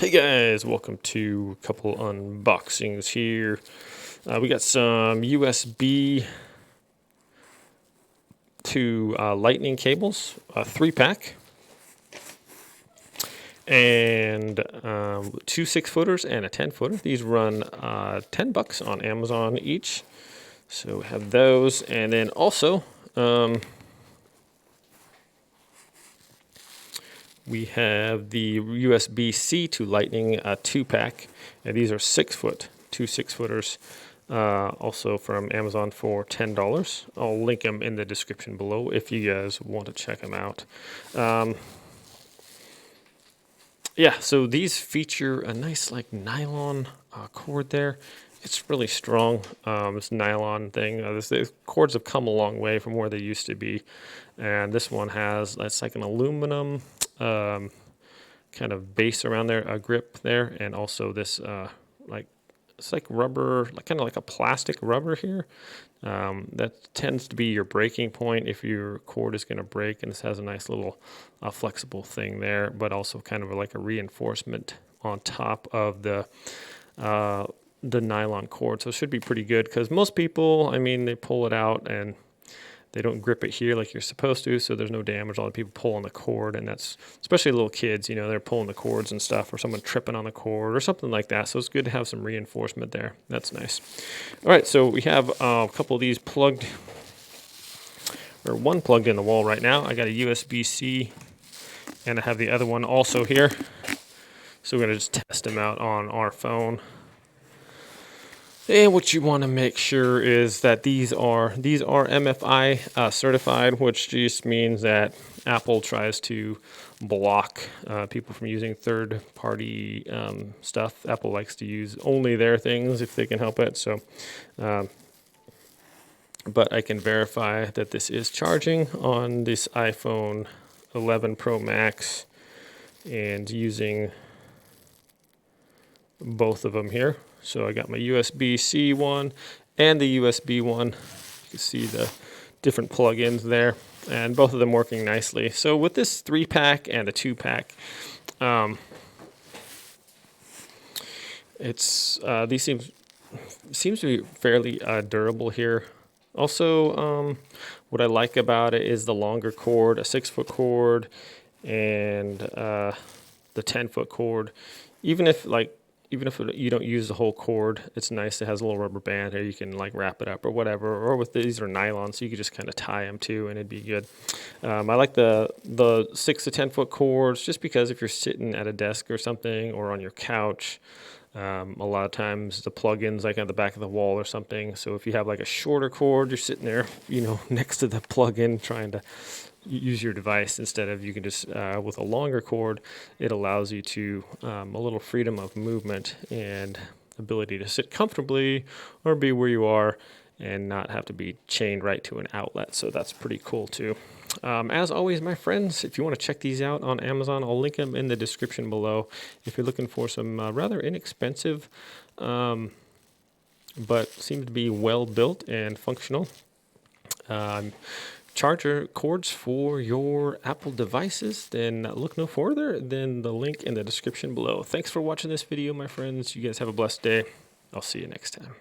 Hey guys, welcome to a couple unboxings here. We got some USB to lightning cables, a 3-pack, and 2 6-footers and a 10-footer. These run $10 on Amazon each. So we have those, and then also we have the USB-C to Lightning 2-pack, and these are 6-foot, 2 6-footers, also from Amazon for $10. I'll link them in the description below if you guys want to check them out. Yeah, so these feature a nice nylon cord there. It's really strong. This nylon thing. The cords have come a long way from where they used to be, and this one has it's like an aluminum kind of base around there, a grip there, and also this it's like rubber, kind of like a plastic rubber here. That tends to be your breaking point if your cord is going to break, and this has a nice little flexible thing there, but also kind of like a reinforcement on top of the nylon cord. So it should be pretty good, because most people, I mean, they pull it out and they don't grip it here like you're supposed to, so there's no damage. A lot of people pull on the cord, and that's, especially little kids, you know, they're pulling the cords and stuff, or someone tripping on the cord or something like that. So it's good to have some reinforcement there. That's nice. All right, so we have a couple of these plugged, or one plugged in the wall right now. I got a USB-C, and I have the other one also here. So we're gonna just test them out on our phone. And what you want to make sure is that these are MFI certified, which just means that Apple tries to block people from using third-party stuff. Apple likes to use only their things if they can help it. So, but I can verify that this is charging on this iPhone 11 Pro Max, and using both of them here. So I got my USB-C one and the USB one. You can see the different plugins there, and both of them working nicely. So with this 3-pack and the 2-pack, it's these seems to be fairly durable here. Also, what I like about it is the longer cord, a 6-foot cord, and the 10-foot cord. Even if you don't use the whole cord, it's nice. It has a little rubber band here. You can wrap it up or whatever. Or with these are nylon, so you can just kind of tie them too, and it'd be good. I like the 6 to 10-foot cords, just because if you're sitting at a desk or something, or on your couch, a lot of times the plug-in's like on the back of the wall or something. So if you have a shorter cord, you're sitting there, next to the plug-in trying to use your device, instead of, you can just with a longer cord, it allows you to a little freedom of movement and ability to sit comfortably or be where you are and not have to be chained right to an outlet. So that's pretty cool too. As always, my friends, if you want to check these out on Amazon, I'll link them in the description below. If you're looking for some rather inexpensive but seem to be well built and functional charger cords for your Apple devices, then look no further than the link in the description below. Thanks for watching this video, my friends. You guys have a blessed day. I'll see you next time.